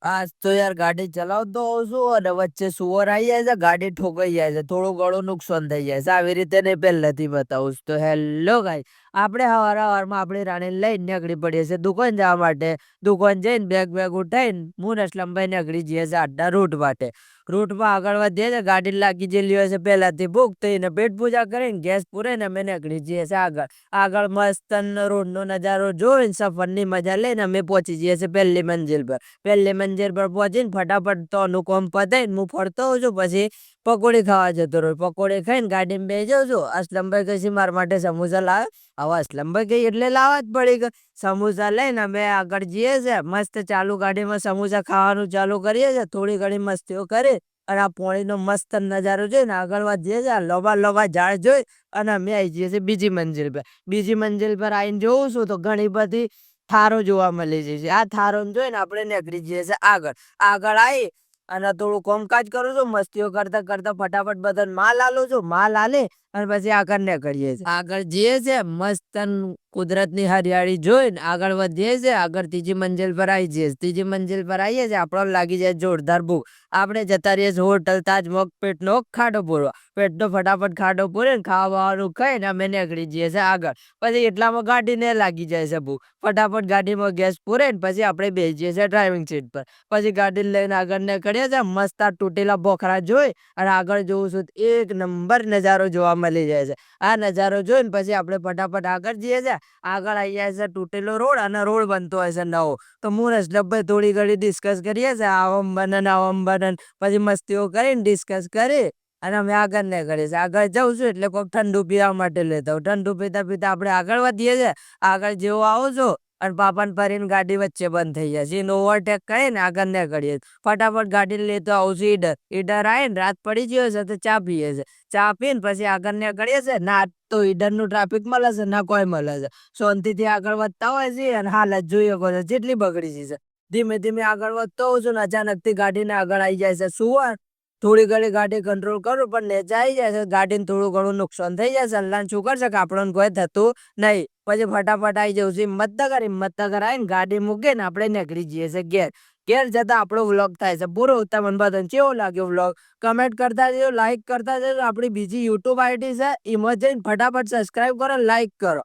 આજ તો યાર ગાડી ચલાવતો હોઉં છું અને વચ્ચે સુવર આવી જાય છે, ગાડી ઠોકાઈ જાય છે, થોડું ઘણું નુકસાન થઈ જાય છે. આવી રીતે ને પહેલેથી બતાવું છું. તો હેલો ગાઈસ, આપણે હવારમાં આપણી રાણી લઈને નીકળી પડીએ છીએ દુકાન જવા માટે. દુકાન જઈને બેગ ઉઠાઈને હું ને અસલમભાઈ નીકળી જઈએ છીએ આડના રૂટ માટે. રૂટમાં આગળ વધીએ છીએ, ગાડી લાગી જેલી હોય છે પહેલાથી ભૂખ થઈને પેટ પૂજા કરીને ગેસ પૂરાઈને અમે નીકળી જઈએ છીએ આગળ. આગળ મસ્ત રોડનો નજારો જોઈને સફરની મજા લઈને અમે પહોંચી જઈએ છીએ પહેલી મંજિલ પર. પહેલી મંજિલ પર પહોંચીને ફટાફટ તો અનુકોમ પતાઈને હું ફરતો હોઉં છું, પછી પકોડી ખાવા જતો રહ્યો. પકોડી ખાઈને ગાડીમાં બેસી જાઉં છું. અસલમભાઈ કહે છે મારા માટે સમોસા લાવે. હવે અસલમભાઈ કહે એટલે લાવવા જ પડી કે સમોસા લઈને અમે આગળ જઈએ છીએ. મસ્ત ચાલુ ગાડીમાં સમોસા ખાવાનું ચાલુ કરીએ છીએ. થોડી ઘણી મસ્તીઓ કરી અને આ પોણીનો મસ્ત નજારો જોઈને આગળ વધીએ છીએ. લોબા લોબા ઝાડ જોઈ અને અમે આવી જઈએ છીએ બીજી મંજિલ પર. બીજી મંજિલ પર આવીને જોઉં છું તો ઘણી બધી થારો જોવા મળી છે. આ થારો જોઈને આપણે નીકળી જઈએ છીએ આગળ. આગળ આવી અને થોડું કામકાજ કરું છું. મસ્તીઓ કરતા કરતા ફટાફટ બધાને માલ આલું છું. માલ આલી અને પછી આગળ નીકળીએ છીએ. આગળ જઈએ છીએ મસ્ત કુદરતની હરિયાળી જોઈને આગળ વધીએ છીએ. આગળ ત્રીજી મંજિલ પર આવી જઈએ. ત્રીજી મંજિલ પર આવીએ છીએ, આપણો લાગી જાય જોરદાર ભૂખ. આપણે જતા રહીએ છીએ હોટલ તાજમહલ પેટનો ખાડો પૂરવા. પેટનો ફટાફટ ખાડો પૂરીને ખાવાનું ખાઈને અમે નીકળી જઈએ છીએ આગળ. પછી એટલામાં ગાડીને લાગી જાય છે ભૂખ. ફટાફટ ગાડીમાં ગેસ પૂરાઈને પછી આપણે બેસી જઈએ છીએ ડ્રાઇવિંગ સીટ પર. પછી ગાડી લઈને આગળ નીકળીએ છીએ. મસ્ત આ તૂટેલા બોખરા જોઈ અને આગળ જોઉં છું એક નંબર નજારો જોવા મળી જાય છે. આ નજારો જોઈને પછી આપણે ફટાફટ આગળ જઈએ છીએ. આગળ આવી જાય છે તૂટેલો રોડ અને રોડ બનતો હોય છે નવો. તો હું રસલભાઈ થોડી ઘડી ડિસ્કસ કરીએ છીએ આમ બને પછી મસ્તીઓ કરીને ડિસ્કસ કરી અને અમે આગળ નીકળીએ છીએ. આગળ જઉં છું એટલે કોઈક ઠંડુ પીવા માટે લેતા હોય. ઠંડુ પીતા પીતા આપણે આગળ વધીએ છીએ. આગળ જેવો આવું છું અને પાપાને ફરીને ગાડી વચ્ચે બંધ થઈ જાય છે. ઓવરટેક કરીને આગળ નીકળીએ. ફટાફટ ગાડી લેતો આવું છું ઈડર. ઈડર આવીને રાત પડી ગયો છે તો ચા પીએ છે. ચા પીને પછી આગળ નીકળીએ છે. ના તો ઈડર નું ટ્રાફિક મળે છે ના કોઈ મળે છે. શાંતિથી આગળ વધતા હોય છે અને હાલત જોઈ શકો છો જેટલી બગડી છે. ધીમે ધીમે આગળ વધતો હોઉં છું ને અચાનક થી ગાડીને આગળ આવી જાય છે સુવર. થોડી ઘણી ગાડી કંટ્રોલ કરું પણ નીચે આવી જાય છે. ગાડીને થોડું ઘણું નુકસાન થઈ જાય છે. અલ્લાહનું શુકર છે કે આપણને કોઈ થતું નહીં. પછી ફટાફટ આવી જવું છે હિંમતનગર આવીને ગાડી મૂકીને આપણે નીકળી જઈએ છીએ ઘેર. ઘેર જતા આપણો વ્લોગ થાય છે પૂરો. તમને બધાને કેવો લાગ્યો વ્લોગ કમેન્ટ કરતા જજો, લાઈક કરતા જજો. આપણી બીજી યુટ્યુબ આઈડી છે એમાં જઈને ફટાફટ સબસ્ક્રાઇબ કરો, લાઈક કરો.